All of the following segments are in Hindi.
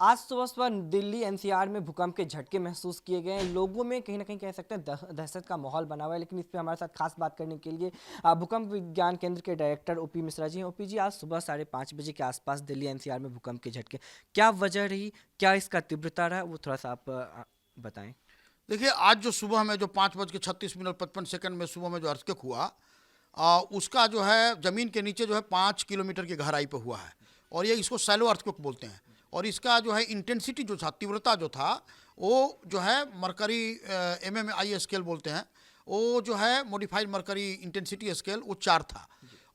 आज सुबह सुबह दिल्ली एनसीआर में भूकंप के झटके महसूस किए गए हैं। लोगों में कहीं ना कहीं कह सकते हैं दहशत का माहौल बना हुआ है। लेकिन इस पे हमारे साथ खास बात करने के लिए भूकंप विज्ञान केंद्र के डायरेक्टर ओपी मिश्रा जी हैं। ओपी जी, आज सुबह 5:30 बजे के आसपास दिल्ली एनसीआर में भूकंप के झटके, क्या वजह रही, क्या इसका तीव्रता रहा, वो थोड़ा सा आप बताएं। देखिए, आज जो सुबह में जो 5:36 55 में सुबह में जो अर्थक्वेक हुआ, उसका जो है ज़मीन के नीचे जो है 5 किलोमीटर की गहराई पे हुआ है। और ये इसको सैलो अर्थक्वेक बोलते हैं। और इसका जो है इंटेंसिटी जो था, तीव्रता जो था, वो जो है मरकरी MMI स्केल बोलते हैं। वो जो है मॉडिफाइड मरकरी इंटेंसिटी स्केल, वो 4 था।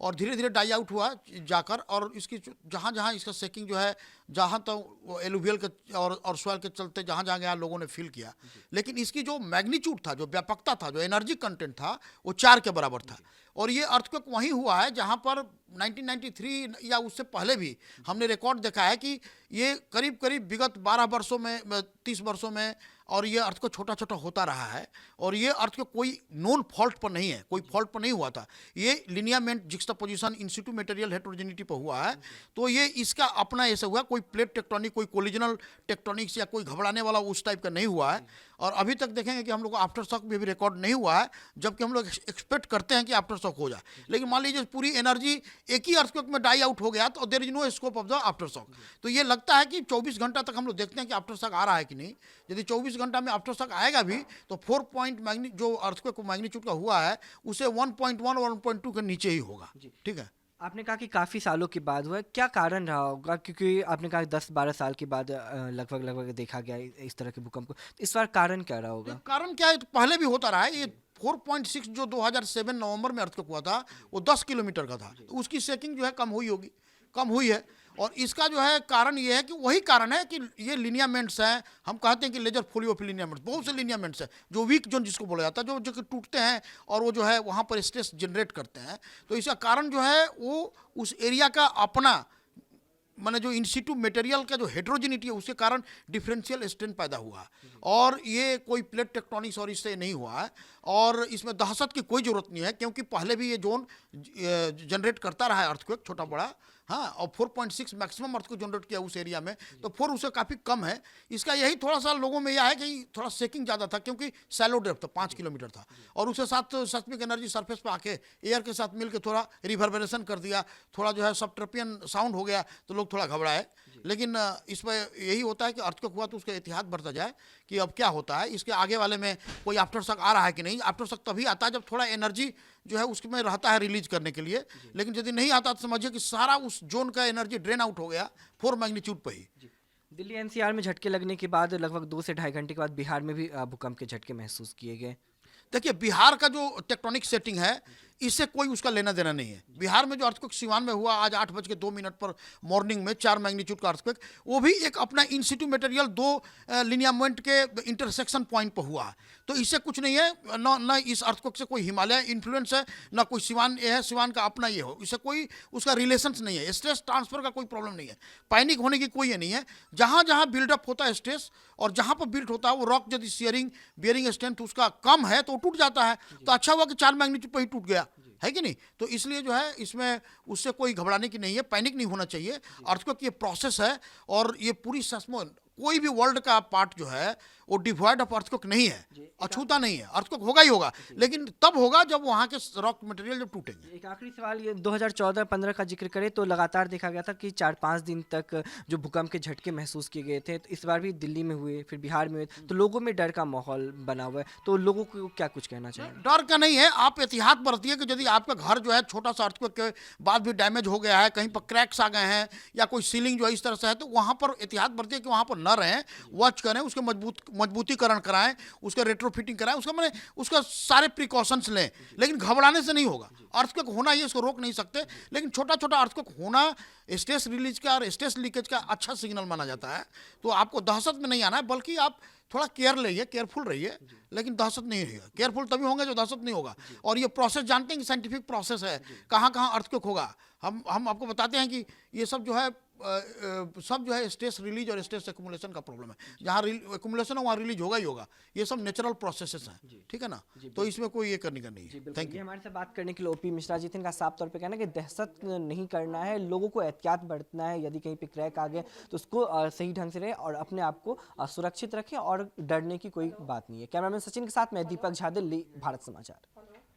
और धीरे धीरे डाई आउट हुआ जाकर, और इसकी जहाँ जहाँ इसका सेकिंग जो है, जहाँ तो एलुवियल के और सॉइल के चलते जहाँ जहाँ गया लोगों ने फील किया। लेकिन इसकी जो मैग्नीट्यूड था, जो व्यापकता था, जो एनर्जी कंटेंट था, वो 4 के बराबर था। और ये अर्थक्वेक वहीं हुआ है जहाँ पर 1993 या उससे पहले भी हमने रिकॉर्ड देखा है कि ये करीब करीब विगत 12 वर्षों में, 30 वर्षों में, और ये अर्थक्वेक छोटा छोटा होता रहा है। और ये अर्थक्वेक कोई नोन फॉल्ट पर नहीं है, कोई फॉल्ट पर नहीं हुआ था। ये लिनियामेंट जुक्सटापोजिशन इन सिटू मटेरियल हेटेरोजेनिटी पर हुआ है। तो ये इसका अपना ऐसा हुआ, कोई प्लेट टेक्टोनिक, कोई कोलिजनल टेक्टोनिक्स या कोई घबराने वाला उस टाइप का नहीं हुआ है। और अभी तक देखेंगे कि हम लोग को आफ्टर शॉक भी रिकॉर्ड नहीं हुआ है, जबकि हम लोग एक्सपेक्ट करते हैं कि आफ्टर शॉक हो जाए। लेकिन मान लीजिए पूरी एनर्जी एक ही अर्थक्वेक में डाई आउट हो गया, तो there is no scope of the after shock. तो ये लगता है कि 24 घंटा तक हम लोग देखते हैं कि आफ्टर शॉक आ रहा है कि नहीं। यदि 24 घंटा में आफ्टर शॉक आएगा भी, तो 4 पॉइंट जो अर्थक्वेक मैग्नीट्यूड का हुआ है, उसे 1.1 और 1.2 के नीचे ही होगा। ठीक है। आपने कहा कि काफ़ी सालों के बाद हुआ है, क्या कारण रहा होगा? क्योंकि आपने कहा 10-12 साल के बाद लगभग लगभग देखा गया इस तरह के भूकंप को। इस बार कारण क्या रहा होगा? कारण क्या है, तो पहले भी होता रहा है। ये 4.6 जो 2007 नवंबर में अर्थक्वेक हुआ था, वो 10 किलोमीटर का था। तो उसकी शेकिंग जो है कम हुई होगी, कम हुई है। और इसका जो है कारण ये है कि वही कारण है कि ये लिनियामेंट्स हैं। हम कहते हैं कि लेजर फोली ऑफ लिनियामेंट्स, बहुत से लिनियामेंट्स हैं जो वीक जोन जिसको बोला जाता है, जो जो टूटते हैं और वो जो है वहाँ पर स्ट्रेस जनरेट करते हैं। तो इसका कारण जो है वो उस एरिया का अपना, माने जो इंसिटू मटेरियल का जो हेट्रोजिनिटी है, उसके कारण डिफरेंशियल स्ट्रेन पैदा हुआ है। और ये कोई प्लेट टेक्टोनिक्स और इससे नहीं हुआ है। और इसमें दहशत की कोई ज़रूरत नहीं है, क्योंकि पहले भी ये जोन जनरेट करता रहा है अर्थक्वेक छोटा बड़ा। हाँ, और 4.6 मैक्सिमम अर्थक्वेक जनरेट किया उस एरिया में, तो 4 उससे काफ़ी कम है। इसका यही थोड़ा सा लोगों में यह है कि थोड़ा शेकिंग ज़्यादा था, क्योंकि सैलो डेप्थ था, 5 किलोमीटर था। और उसके साथ सेस्मिक एनर्जी सरफेस पर आके एयर के साथ मिलकर थोड़ा रिवर्बरेशन कर दिया, थोड़ा जो है सबट्रपियन साउंड हो गया, तो लोग थोड़ा घबराए। लेकिन इसमें यही होता है कि अर्थक्वेक हुआ तो उसका एहतियात बढ़ता जाए कि अब क्या होता है, इसके आगे वाले में कोई आफ्टर शॉक आ रहा है कि नहीं। आफ्टर शॉक तभी आता है जब थोड़ा एनर्जी जो है उसमें रहता है रिलीज करने के लिए। लेकिन यदि नहीं आता तो समझिए कि सारा उस जोन का एनर्जी ड्रेन आउट हो गया 4 मैग्नीट्यूड पर ही। दिल्ली एनसीआर में झटके लगने के बाद लगभग 2 से ढाई घंटे के बाद बिहार में भी भूकंप के झटके महसूस किए गए। देखिए, बिहार का जो टेक्टोनिक सेटिंग है, इससे कोई उसका लेना देना नहीं है। बिहार में जो अर्थक्वेक सिवान में हुआ आज 8:02 पर मॉर्निंग में, 4 मैग्नीट्यूड का अर्थक्वेक, वो भी एक अपना इंसिटू मटेरियल 2 लिनियामेंट के इंटरसेक्शन पॉइंट पर हुआ है। तो इससे कुछ नहीं है, न इस अर्थक्वेक से कोई हिमालय इन्फ्लुएंस है, ना कोई सिवान ये है, सिवान का अपना ये हो, इससे कोई उसका रिलेशंस नहीं है। स्ट्रेस ट्रांसफर का कोई प्रॉब्लम नहीं है, पैनिक होने की कोई ये नहीं है। जहाँ जहाँ बिल्डअप होता है स्ट्रेस, और जहाँ पर बिल्ड होता है वो रॉक, यदि शेयरिंग बियरिंग स्ट्रेंथ उसका कम है तो टूट जाता है। तो अच्छा हुआ कि 4 मैग्नीट्यूड पर ही टूट गया है कि नहीं। तो इसलिए जो है इसमें उससे कोई घबराने की नहीं है, पैनिक नहीं होना चाहिए। अर्थक्वेक ये प्रोसेस है, और ये पूरी सस्मो कोई भी वर्ल्ड का पार्ट जो है वो डिवॉइड ऑफ अर्थक्वेक नहीं है, अछूता नहीं है। अर्थक्वेक होगा ही होगा, लेकिन तब होगा जब वहाँ के रॉक मटेरियल जब टूटेंगे। एक आखिरी सवाल, ये 2014-15 का जिक्र करें तो लगातार देखा गया था कि 4-5 दिन तक जो भूकंप के झटके महसूस किए गए थे, तो इस बार भी दिल्ली में हुए, फिर बिहार में हुए, तो लोगों में डर का माहौल बना हुआ है। तो लोगों को क्या कुछ कहना चाहिए? डर का नहीं है, आप एहतियात बरतिए कि यदि आपका घर जो है छोटा सा अर्थक्वेक के बाद भी डैमेज हो गया है, कहीं पर क्रैक्स आ गए हैं, या कोई सीलिंग जो है इस तरह से है, तो वहाँ पर एहतियात बरतिए कि वहाँ पर न रहें, वॉच करें, उसके मजबूतीकरण कराएं, उसका रेट्रोफिटिंग कराएं, उसका मैंने उसका सारे प्रिकॉशंस लें। लेकिन घबराने से नहीं होगा। अर्थक्वेक होना ही इसको रोक नहीं सकते, लेकिन छोटा छोटा अर्थक्वेक होना स्ट्रेस रिलीज का और स्ट्रेस लीकेज का अच्छा सिग्नल माना जाता है। तो आपको दहशत में नहीं आना है, बल्कि आप थोड़ा केयर रहिए, केयरफुल रहिए, लेकिन दहशत नहीं रहिए। केयरफुल तभी होंगे जो दहशत नहीं होगा। और ये प्रोसेस जानते हैं कि साइंटिफिक प्रोसेस है, कहाँ कहाँ अर्थक्वेक होगा। हम आपको बताते हैं कि ये सब जो है सब जो है स्ट्रेस रिलीज और स्ट्रेस एक्युमुलेशन का प्रॉब्लम है। जहाँ एक्युमुलेशन है वहाँ रिलीज होगा ही होगा। ये सब नेचुरल प्रोसेसेस हैं, ठीक है ना। तो इसमें कोई ये करने का नहीं है। थैंक ये यू। हमारे से बात करने के लिए ओपी मिश्रा जी थे। इनका साफ तौर पे कहना है कि दहशत नहीं करना है, लोगों को एहतियात बरतना है। यदि कहीं पे क्रैक आ गए तो उसको सही ढंग से रहे और अपने आप को सुरक्षित रखें और डरने की कोई बात नहीं है। कैमरामैन सचिन के साथ मैं दीपक झा, दिल्ली, भारत समाचार।